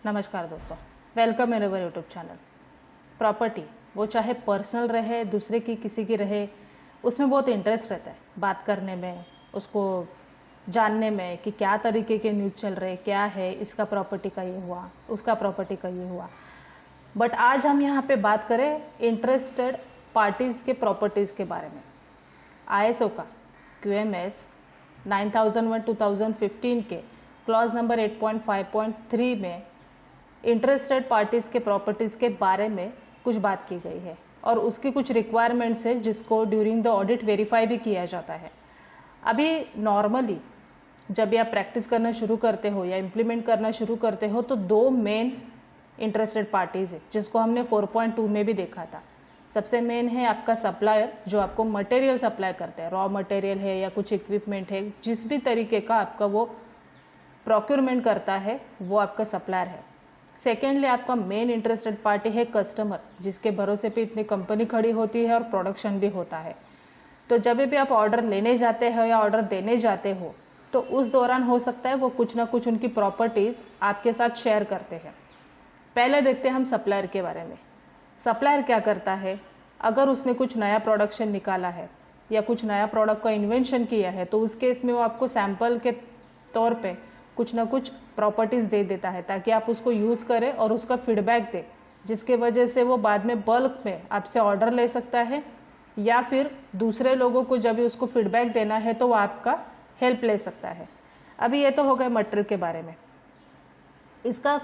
नमस्कार दोस्तों, वेलकम मेरे यूट्यूब चैनल। प्रॉपर्टी वो चाहे पर्सनल रहे, दूसरे की किसी की रहे, उसमें बहुत इंटरेस्ट रहता है बात करने में, उसको जानने में कि क्या तरीके के न्यूज़ चल रहे, क्या है, इसका प्रॉपर्टी का ये हुआ, उसका प्रॉपर्टी का ये हुआ। बट आज हम यहाँ पे बात करें इंटरेस्टेड पार्टीज़ के प्रॉपर्टीज़ के बारे में। आईएसओ का QMS 9001/2015 के क्लॉज नंबर 8.5.3 में इंटरेस्टेड पार्टीज़ के प्रॉपर्टीज़ के बारे में कुछ बात की गई है और उसकी कुछ रिक्वायरमेंट्स है जिसको ड्यूरिंग द ऑडिट वेरीफाई भी किया जाता है। अभी नॉर्मली जब भी आप प्रैक्टिस करना शुरू करते हो या इम्प्लीमेंट करना शुरू करते हो तो दो मेन इंटरेस्टेड पार्टीज़ है जिसको हमने 4.2 में भी देखा था। सबसे मेन है आपका सप्लायर जो आपको मटेरियल सप्लाई करते हैं, रॉ मटेरियल है या कुछ इक्विपमेंट है, जिस भी तरीके का आपका वो प्रोक्योरमेंट करता है वो आपका सप्लायर है। सेकेंडली आपका मेन इंटरेस्टेड पार्टी है कस्टमर, जिसके भरोसे पे इतनी कंपनी खड़ी होती है और प्रोडक्शन भी होता है। तो जब भी आप ऑर्डर लेने जाते हो या ऑर्डर देने जाते हो तो उस दौरान हो सकता है वो कुछ ना कुछ उनकी प्रॉपर्टीज़ आपके साथ शेयर करते हैं। पहले देखते हैं हम सप्लायर के बारे में। सप्लायर क्या करता है, अगर उसने कुछ नया प्रोडक्शन निकाला है या कुछ नया प्रोडक्ट का इन्वेंशन किया है तो उस केस में वो आपको सैंपल के तौर पे कुछ ना कुछ प्रॉपर्टीज़ दे देता है ताकि आप उसको यूज़ करें और उसका फीडबैक दें, जिसके वजह से वो बाद में बल्क में आपसे ऑर्डर ले सकता है या फिर दूसरे लोगों को जब भी उसको फीडबैक देना है तो वो आपका हेल्प ले सकता है। अभी ये तो हो गए मटेरियल के बारे में। इसका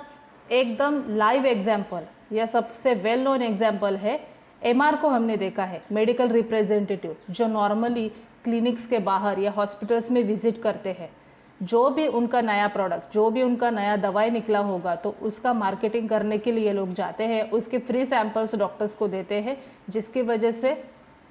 एकदम लाइव एग्जाम्पल या सबसे वेल नोन एग्जाम्पल है MR को हमने देखा है, मेडिकल रिप्रेजेंटेटिव जो नॉर्मली क्लिनिक्स के बाहर या हॉस्पिटल्स में विजिट करते हैं। जो भी उनका नया प्रोडक्ट, जो भी उनका नया दवाई निकला होगा तो उसका मार्केटिंग करने के लिए लोग जाते हैं, उसके फ्री सैंपल्स डॉक्टर्स को देते हैं, जिसकी वजह से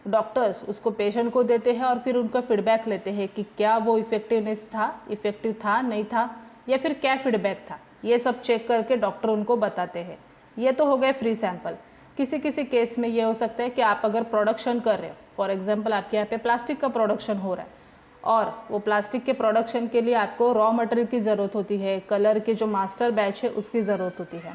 डॉक्टर्स उसको पेशेंट को देते हैं और फिर उनका फीडबैक लेते हैं कि क्या वो इफ़ेक्टिव था नहीं था या फिर क्या फीडबैक था। ये सब चेक करके डॉक्टर उनको बताते हैं। ये तो हो गए फ्री सैंपल। किसी किसी केस में ये हो सकता है कि आप अगर प्रोडक्शन कर रहे हो, फॉर एग्जांपल आपके यहाँ पे प्लास्टिक का प्रोडक्शन हो रहा है और वो प्लास्टिक के प्रोडक्शन के लिए आपको रॉ मटेरियल की ज़रूरत होती है, कलर के जो मास्टर बैच है उसकी ज़रूरत होती है।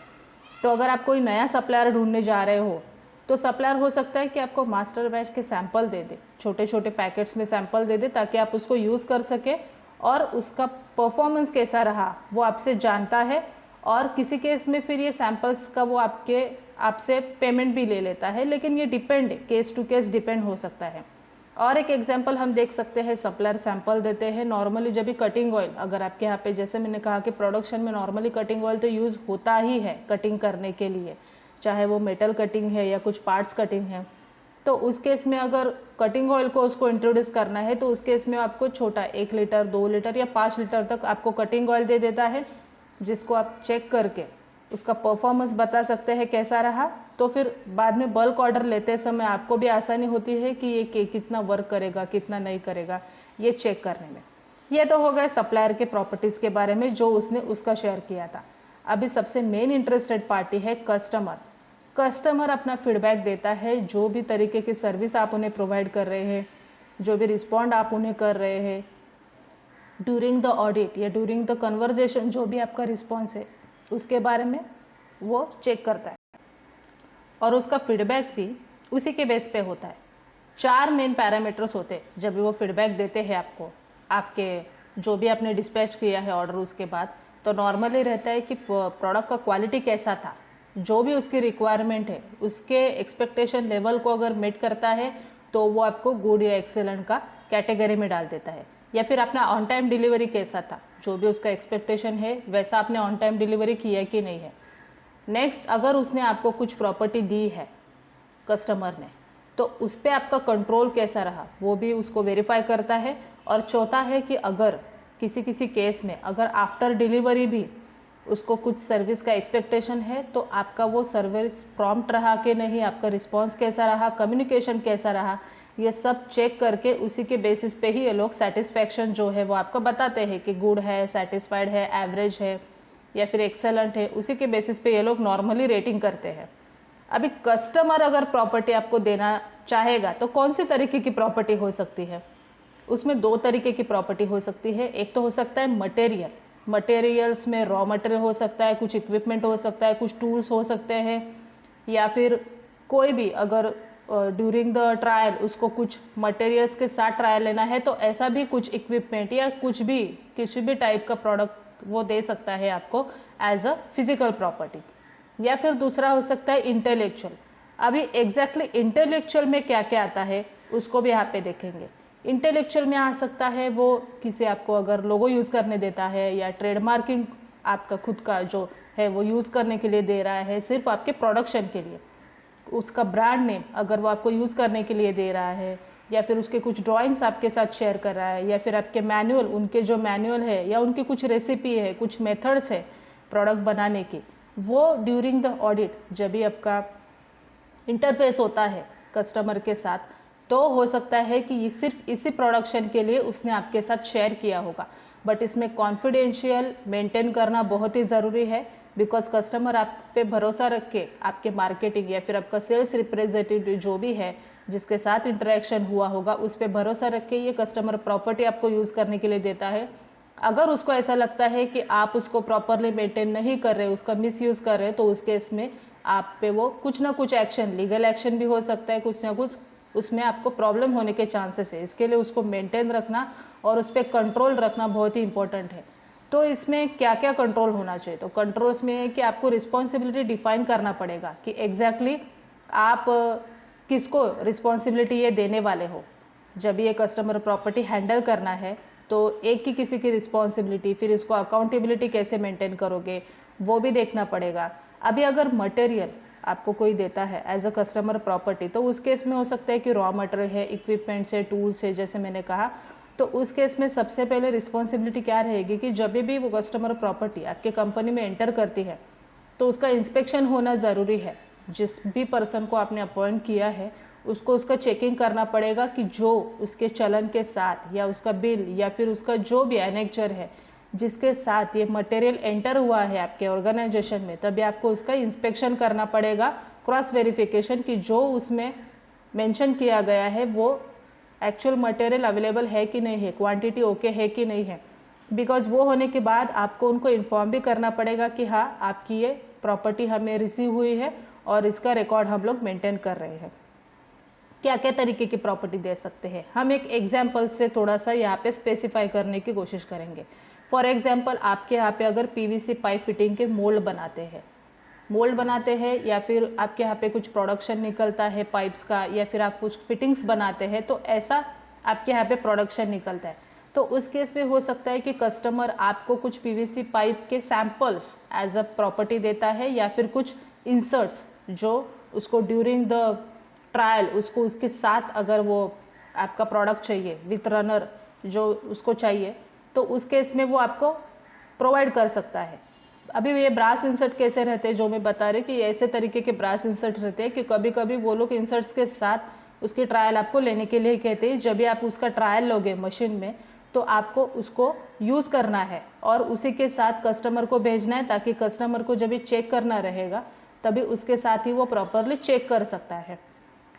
तो अगर आप कोई नया सप्लायर ढूंढने जा रहे हो तो सप्लायर हो सकता है कि आपको मास्टर बैच के सैंपल दे दे, छोटे छोटे पैकेट्स में सैंपल दे दे ताकि आप उसको यूज़ कर सके और उसका परफॉर्मेंस कैसा रहा वो आपसे जानता है। और किसी केस में फिर ये सैंपल्स का वो आपसे पेमेंट भी ले लेता है, लेकिन ये depend, case to case depend हो सकता है। और एक एग्जांपल हम देख सकते हैं, सप्लायर सैंपल देते हैं नॉर्मली जब भी कटिंग ऑयल, अगर आपके यहाँ पे जैसे मैंने कहा कि प्रोडक्शन में नॉर्मली कटिंग ऑयल तो यूज़ होता ही है कटिंग करने के लिए, चाहे वो मेटल कटिंग है या कुछ पार्ट्स कटिंग है। तो उस केस में अगर कटिंग ऑयल को उसको इंट्रोड्यूस करना है तो उस केस में आपको छोटा 1 लीटर 2 लीटर या 5 लीटर तक आपको कटिंग ऑयल दे देता है, जिसको आप चेक करके उसका परफॉर्मेंस बता सकते हैं कैसा रहा। तो फिर बाद में बल्क ऑर्डर लेते समय आपको भी आसानी होती है कि ये कितना वर्क करेगा कितना नहीं करेगा ये चेक करने में। ये तो हो गए सप्लायर के प्रॉपर्टीज़ के बारे में जो उसने उसका शेयर किया था। अभी सबसे मेन इंटरेस्टेड पार्टी है कस्टमर। कस्टमर अपना फीडबैक देता है, जो भी तरीके की सर्विस आप उन्हें प्रोवाइड कर रहे हैं, जो भी रिस्पॉन्ड आप उन्हें कर रहे हैं ड्यूरिंग द ऑडिट या ड्यूरिंग द कन्वर्जेशन, जो भी आपका रिस्पॉन्स है उसके बारे में वो चेक करता है और उसका फीडबैक भी उसी के बेस पे होता है। 4 मेन पैरामीटर्स होते हैं जब भी वो फीडबैक देते हैं आपको, आपके जो भी आपने डिस्पैच किया है ऑर्डर उसके बाद। तो नॉर्मली रहता है कि प्रोडक्ट का क्वालिटी कैसा था, जो भी उसकी रिक्वायरमेंट है उसके एक्सपेक्टेशन लेवल को अगर मीट करता है तो वो आपको गुड या एक्सेलेंट का कैटेगरी में डाल देता है। या फिर अपना ऑन टाइम डिलीवरी कैसा था, जो भी उसका एक्सपेक्टेशन है वैसा आपने ऑन टाइम डिलीवरी किया कि नहीं है। नेक्स्ट, अगर उसने आपको कुछ प्रॉपर्टी दी है कस्टमर ने तो उस पर आपका कंट्रोल कैसा रहा वो भी उसको वेरीफाई करता है। और चौथा है कि अगर किसी किसी केस में अगर आफ्टर डिलीवरी भी उसको कुछ सर्विस का एक्सपेक्टेशन है तो आपका वो सर्विस प्रॉम्प्ट रहा कि नहीं, आपका रिस्पॉन्स कैसा रहा, कम्युनिकेशन कैसा रहा, ये सब चेक करके उसी के बेसिस पे ही ये लोग सेटिस्फैक्शन जो है वो आपको बताते हैं कि गुड है, सेटिस्फाइड है, एवरेज है या फिर एक्सेलेंट है। उसी के बेसिस पे ये लोग नॉर्मली रेटिंग करते हैं। अभी कस्टमर अगर प्रॉपर्टी आपको देना चाहेगा तो कौन सी तरीके की प्रॉपर्टी हो सकती है, उसमें 2 तरीके की प्रॉपर्टी हो सकती है। एक तो हो सकता है मटेरियल, मटेरियल्स में रॉ मटेरियल हो सकता है, कुछ इक्विपमेंट हो सकता है, कुछ टूल्स हो सकते हैं, या फिर कोई भी अगर ड्यूरिंग द ट्रायल उसको कुछ मटेरियल्स के साथ ट्रायल लेना है तो ऐसा भी कुछ इक्विपमेंट या कुछ भी टाइप का प्रोडक्ट वो दे सकता है आपको एज अ फिजिकल प्रॉपर्टी। या फिर दूसरा हो सकता है इंटेलेक्चुअल। अभी एग्जैक्टली इंटेलेक्चुअल में क्या क्या आता है उसको भी यहाँ पे देखेंगे। इंटेलेक्चुअल में आ सकता है वो किसी आपको अगर लोगो यूज़ करने देता है या ट्रेडमार्किंग आपका खुद का जो है वो यूज़ करने के लिए दे रहा है सिर्फ आपके प्रोडक्शन के लिए, उसका ब्रांड नेम अगर वो आपको यूज़ करने के लिए दे रहा है, या फिर उसके कुछ ड्राइंग्स आपके साथ शेयर कर रहा है, या फिर आपके मैनुअल उनके जो मैनुअल है या उनकी कुछ रेसिपी है, कुछ मेथड्स है प्रोडक्ट बनाने की, वो ड्यूरिंग द ऑडिट जब भी आपका इंटरफेस होता है कस्टमर के साथ तो हो सकता है कि ये सिर्फ इसी प्रोडक्शन के लिए उसने आपके साथ शेयर किया होगा। बट इसमें कॉन्फिडेंशियल मेंटेन करना बहुत ही ज़रूरी है, बिकॉज कस्टमर आप पे भरोसा रख के आपके मार्केटिंग या फिर आपका सेल्स रिप्रेजेंटेटिव जो भी है जिसके साथ इंटरेक्शन हुआ होगा उस पर भरोसा रख के ये कस्टमर प्रॉपर्टी आपको यूज़ करने के लिए देता है। अगर उसको ऐसा लगता है कि आप उसको प्रॉपरली मेंटेन नहीं कर रहे, उसका मिसयूज़ कर रहे, तो उस केस में आप पे वो कुछ ना कुछ एक्शन, लीगल एक्शन भी हो सकता है, कुछ ना कुछ उसमें आपको प्रॉब्लम होने के चांसेस है। इसके लिए उसको मेंटेन रखना और उस पर कंट्रोल रखना बहुत ही इंपॉर्टेंट है। तो इसमें क्या क्या कंट्रोल होना चाहिए, तो कंट्रोल्स में है कि आपको रिस्पॉन्सिबिलिटी डिफाइन करना पड़ेगा कि एग्जैक्टली आप किसको रिस्पॉन्सिबिलिटी ये देने वाले हो। जब ये कस्टमर प्रॉपर्टी हैंडल करना है तो एक ही किसी की रिस्पॉन्सिबिलिटी, फिर इसको अकाउंटेबिलिटी कैसे मेंटेन करोगे वो भी देखना पड़ेगा। अभी अगर मटेरियल आपको कोई देता है एज अ कस्टमर प्रॉपर्टी तो उस केस में हो सकता है कि रॉ मटेरियल है, इक्विपमेंट्स है, टूल्स है, जैसे मैंने कहा, तो उस केस में सबसे पहले रिस्पॉन्सिबिलिटी क्या रहेगी कि जब भी वो कस्टमर प्रॉपर्टी आपके कंपनी में एंटर करती है तो उसका इंस्पेक्शन होना ज़रूरी है। जिस भी पर्सन को आपने अपॉइंट किया है उसको उसका चेकिंग करना पड़ेगा कि जो उसके चलन के साथ या उसका बिल या फिर उसका जो भी एनेक्चर है जिसके साथ ये मटेरियल एंटर हुआ है आपके ऑर्गेनाइजेशन में, तभी आपको उसका इंस्पेक्शन करना पड़ेगा, क्रॉस वेरिफिकेशन कि जो उसमें मेंशन किया गया है वो एक्चुअल मटेरियल अवेलेबल है कि नहीं है, क्वांटिटी ओके है कि नहीं है। बिकॉज वो होने के बाद आपको उनको इन्फॉर्म भी करना पड़ेगा कि हाँ आपकी ये प्रॉपर्टी हमें रिसीव हुई है और इसका रिकॉर्ड हम लोग मेंटेन कर रहे हैं। क्या क्या तरीके की प्रॉपर्टी दे सकते हैं, हम एक एग्जाम्पल से थोड़ा सा यहाँ पे स्पेसिफाई करने की कोशिश करेंगे। फॉर एग्जाम्पल आपके यहाँ पे अगर पीवीसी पाइप फिटिंग के मोल्ड बनाते हैं या फिर आपके यहाँ पे कुछ प्रोडक्शन निकलता है पाइप्स का, या फिर आप कुछ फिटिंग्स बनाते हैं, तो ऐसा आपके यहाँ पे प्रोडक्शन निकलता है, तो उस केस में हो सकता है कि कस्टमर आपको कुछ पीवीसी पाइप के सैंपल्स एज अ प्रॉपर्टी देता है, या फिर कुछ इंसर्ट्स जो उसको ड्यूरिंग द ट्रायल उसको उसके साथ अगर वो आपका प्रोडक्ट चाहिए विथ रनर जो उसको चाहिए तो उस केस में वो आपको प्रोवाइड कर सकता है। अभी ये ब्रास इंसर्ट कैसे रहते हैं जो मैं बता रही कि ऐसे तरीके के ब्रास इंसर्ट रहते हैं कि कभी कभी वो लोग इंसर्ट्स के साथ उसकी ट्रायल आपको लेने के लिए कहते हैं। जब भी आप उसका ट्रायल लोगे मशीन में तो आपको उसको यूज़ करना है और उसी के साथ कस्टमर को भेजना है, ताकि कस्टमर को जब भी चेक करना रहेगा तभी उसके साथ ही वो प्रॉपरली चेक कर सकता है।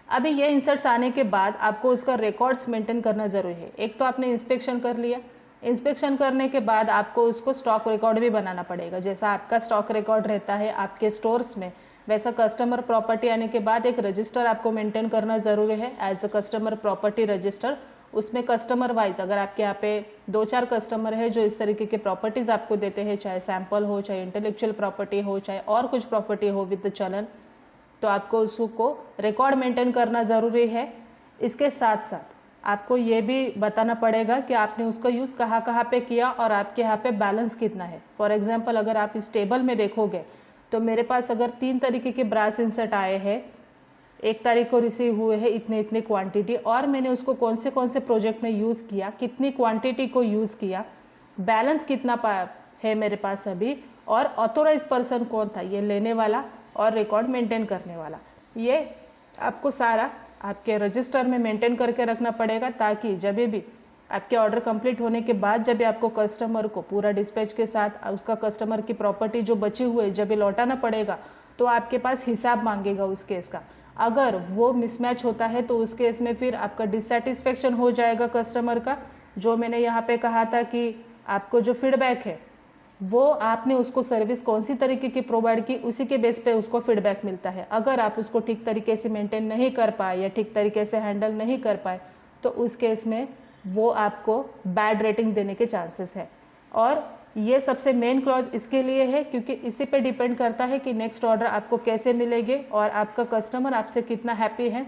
अभी ये इंसर्ट्स आने के बाद आपको उसका रिकॉर्ड्स मेंटेन करना ज़रूरी है। एक तो आपने इंस्पेक्शन कर लिया, इंस्पेक्शन करने के बाद आपको उसको स्टॉक रिकॉर्ड भी बनाना पड़ेगा। जैसा आपका स्टॉक रिकॉर्ड रहता है आपके स्टोर्स में, वैसा कस्टमर प्रॉपर्टी आने के बाद एक रजिस्टर आपको मेंटेन करना ज़रूरी है as a customer property register. उसमें कस्टमर वाइज अगर आपके यहाँ पे 2-4 कस्टमर है जो इस तरीके के प्रॉपर्टीज़ आपको देते हैं, चाहे सैंपल हो, चाहे इंटेलेक्चुअल प्रॉपर्टी हो, चाहे और कुछ प्रॉपर्टी हो विद चलन, तो आपको उसको रिकॉर्ड मेंटेन करना ज़रूरी है। इसके साथ साथ आपको ये भी बताना पड़ेगा कि आपने उसका यूज़ कहाँ कहाँ पे किया और आपके यहाँ पे बैलेंस कितना है। फॉर एग्जांपल अगर आप इस टेबल में देखोगे तो मेरे पास अगर 3 तरीके के ब्रास इंसर्ट आए हैं, 1 तारीख को रिसीव हुए हैं इतने क्वांटिटी, और मैंने उसको कौन से प्रोजेक्ट में यूज़ किया, कितनी क्वांटिटी को यूज़ किया, बैलेंस कितना है मेरे पास अभी, और ऑथोराइज पर्सन कौन था ये लेने वाला और रिकॉर्ड मेंटेन करने वाला, ये आपको सारा आपके रजिस्टर में मेंटेन करके रखना पड़ेगा, ताकि जब भी आपके ऑर्डर कंप्लीट होने के बाद जब भी आपको कस्टमर को पूरा डिस्पैच के साथ उसका कस्टमर की प्रॉपर्टी जो बची हुई जब भी लौटाना पड़ेगा तो आपके पास हिसाब मांगेगा उस केस का। अगर वो मिसमैच होता है तो उस केस में फिर आपका डिससेटिस्फेक्शन हो जाएगा कस्टमर का। जो मैंने यहाँ पे कहा था कि आपको जो फीडबैक है वो आपने उसको सर्विस कौन सी तरीके की प्रोवाइड की, उसी के बेस पे उसको फीडबैक मिलता है। अगर आप उसको ठीक तरीके से मेंटेन नहीं कर पाए या ठीक तरीके से हैंडल नहीं कर पाए तो उस केस में वो आपको बैड रेटिंग देने के चांसेस है। और ये सबसे मेन क्लॉज इसके लिए है क्योंकि इसी पे डिपेंड करता है कि नेक्स्ट ऑर्डर आपको कैसे मिलेंगे और आपका कस्टमर आपसे कितना हैप्पी है।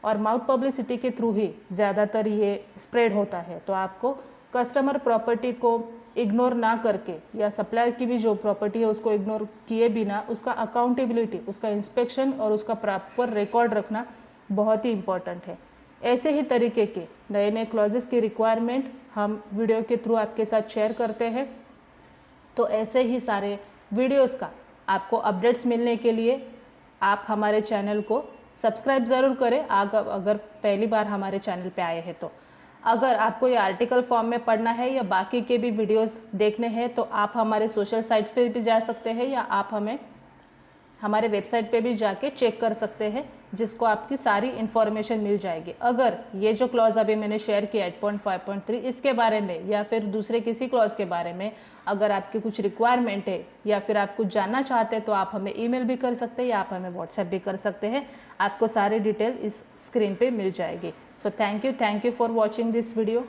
और माउथ पब्लिसिटी के थ्रू ही ज़्यादातर ये स्प्रेड होता है। तो आपको कस्टमर प्रॉपर्टी को इग्नोर ना करके या सप्लायर की भी जो प्रॉपर्टी है उसको इग्नोर किए बिना उसका अकाउंटेबिलिटी, उसका इंस्पेक्शन और उसका प्रॉपर रिकॉर्ड रखना बहुत ही इम्पॉर्टेंट है। ऐसे ही तरीके के नए नए क्लॉजेस की रिक्वायरमेंट हम वीडियो के थ्रू आपके साथ शेयर करते हैं। तो ऐसे ही सारे वीडियोस का आपको अपडेट्स मिलने के लिए आप हमारे चैनल को सब्सक्राइब ज़रूर करें अगर पहली बार हमारे चैनल पे आए हैं तो। अगर आपको ये आर्टिकल फॉर्म में पढ़ना है या बाकी के भी वीडियोस देखने हैं तो आप हमारे सोशल साइट्स पे भी जा सकते हैं या आप हमें हमारे वेबसाइट पे भी जाके चेक कर सकते हैं, जिसको आपकी सारी इन्फॉर्मेशन मिल जाएगी। अगर ये जो क्लॉज अभी मैंने शेयर किया 8.5.3 इसके बारे में या फिर दूसरे किसी क्लॉज के बारे में अगर आपकी कुछ रिक्वायरमेंट है या फिर आप कुछ जानना चाहते हैं तो आप हमें ईमेल भी कर सकते हैं या आप हमें व्हाट्सएप भी कर सकते हैं। आपको सारी डिटेल इस स्क्रीन पे मिल जाएगी। So thank you for watching this video.